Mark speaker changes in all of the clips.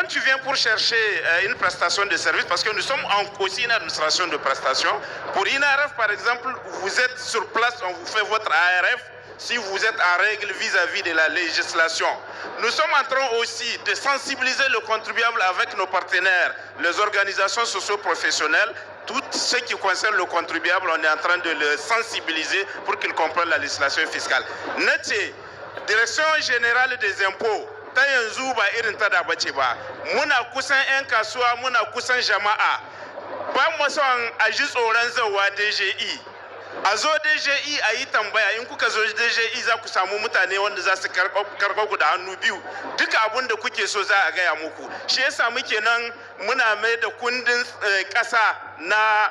Speaker 1: quand tu viens pour chercher une prestation de service, parce que nous sommes aussi une administration de prestation, pour INAREF par exemple, vous êtes sur place, on vous fait votre ARF, si vous êtes en règle vis-à-vis de la législation. Nous sommes en train aussi de sensibiliser le contribuable avec nos partenaires, les organisations socio-professionnelles, tout ce qui concerne le contribuable, on est en train de le sensibiliser pour qu'il comprenne la législation fiscale. Nace, Direction générale des impôts, ta yanzu ba irin ta da bace ba. Muna kusan 'yan kasuwa, muna kusan jama'a. Ba mu son a ji tsoron zawa DGI. A zo DGI a yi tambaya, in kuka zo DGI za ku samu mutane wanda za su karɓa ku da hannu biyu. Duka abin da kuke so za a gaya muku. Shi yasa muke nan muna mai da kundin ƙasa na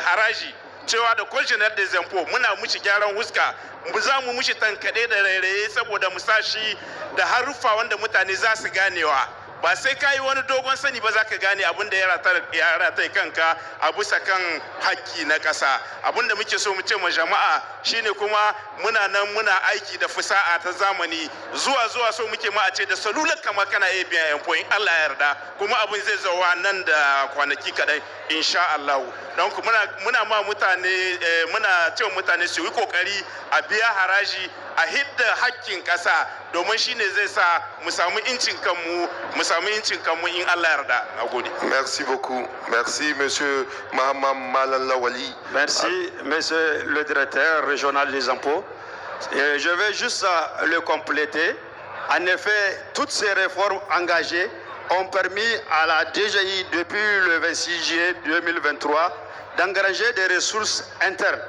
Speaker 1: haraji cewa da kwashinar da zamfo muna mushi gyaran huska, za mu mushi tankaɗe da rairaye saboda mu sa shi da haruffa wanda mutane za su ganewa. Ba sai ka yi wani dogon sani ba za ka gane abin da ya rataye kanka a bisa kan haƙƙi na ƙasa. Abin da muke so mu ce ma jama'a shine kuma muna nan muna aiki da fusa'a ta zamani zuwa so muke ma a ce da salular kama kana iya biyan yan point Allah ya yarda kuma abin zai zauwa nan da kwanaki kaɗai insha Allah. Don muna ma mutane muna cewa mutane su yi kokari a biya haraji a hidda haƙƙin ƙasa domin shine zai sa mu samu incin kanmu in Allah yarda. Nagode.
Speaker 2: Merci beaucoup. Merci monsieur Mahamad Malan Lawali.
Speaker 3: Merci monsieur le directeur régional des impôts. Et je vais juste le compléter. En effet, toutes ces réformes engagées ont permis à la DGI depuis le 26 juillet 2023 d'engranger des ressources internes.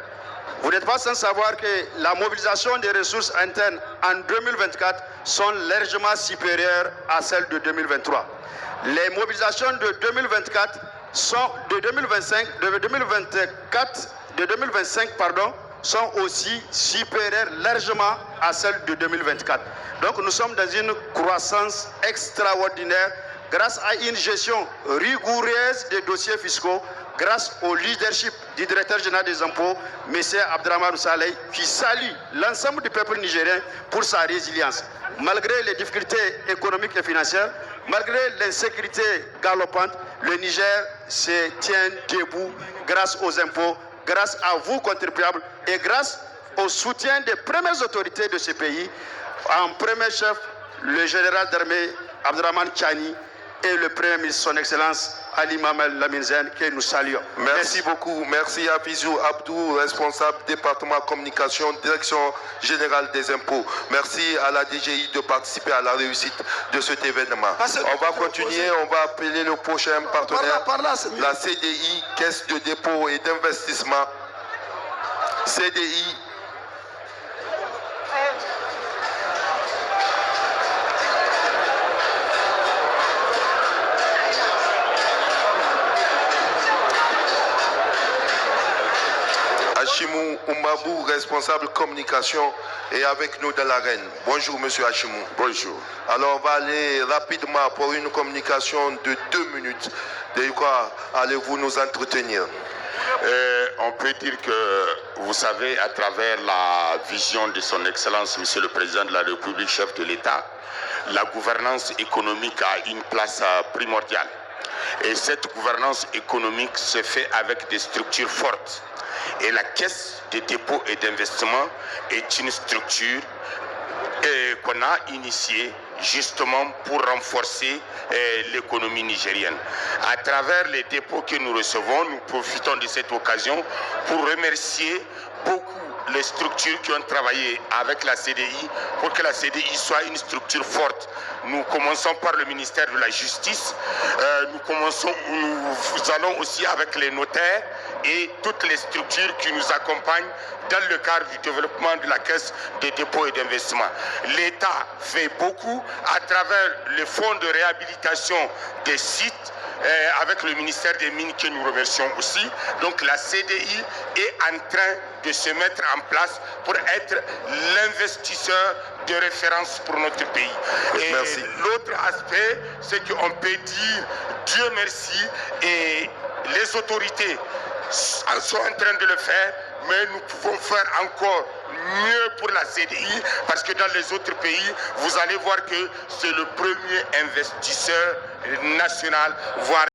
Speaker 3: Vous n'êtes pas sans savoir que la mobilisation des ressources internes en 2024 sont largement supérieures à celles de 2023. Les mobilisations de 2024 sont de 2025 sont aussi supérieures largement à celles de 2024. Donc nous sommes dans une croissance extraordinaire grâce à une gestion rigoureuse des dossiers fiscaux, grâce au leadership du directeur général des impôts, M. Abdrahman Saleh, qui salue l'ensemble du peuple nigérien pour sa résilience. Malgré les difficultés économiques et financières, malgré l'insécurité galopante, le Niger se tient debout grâce aux impôts, grâce à vous, contribuables, et grâce au soutien des premières autorités de ce pays, en premier chef, le général d'armée Abdrahman Chani et le Premier ministre, son Excellence Ali Mamel Laminzen, que nous saluons.
Speaker 2: Merci beaucoup. Merci à Fizou Abdou, responsable département communication, direction générale des impôts. Merci à la DGI de participer à la réussite de cet événement. On va continuer, on va appeler le prochain partenaire, la CDI, Caisse de dépôt et d'investissement. CDI. Hachimou Oumabou, responsable communication, est avec nous dans l'arène. Bonjour Monsieur Hachimou.
Speaker 4: Bonjour.
Speaker 2: Alors on va aller rapidement pour une communication de 2 minutes. De quoi allez-vous nous entretenir?
Speaker 4: On peut dire que, vous savez, à travers la vision de son Excellence, Monsieur le Président de la République, chef de l'État, la gouvernance économique a une place primordiale. Et cette gouvernance économique se fait avec des structures fortes. Et la Caisse de dépôt et d'investissement est une structure qu'on a initiée justement pour renforcer l'économie nigérienne. À travers les dépôts que nous recevons, nous profitons de cette occasion pour remercier beaucoup les structures qui ont travaillé avec la CDI pour que la CDI soit une structure forte. Nous commençons par le ministère de la Justice, nous allons aussi avec les notaires et toutes les structures qui nous accompagnent dans le cadre du développement de la Caisse de dépôt et d'investissement. L'État fait beaucoup à travers le fonds de réhabilitation des sites, avec le ministère des Mines que nous remercions aussi. Donc la CDI est en train de se mettre en place pour être l'investisseur de référence pour notre pays. Et l'autre aspect, c'est qu'on peut dire Dieu merci, et les autorités sont en train de le faire mais nous pouvons faire encore mieux pour la CDI, parce que dans les autres pays, vous allez voir que c'est le premier investisseur national, voire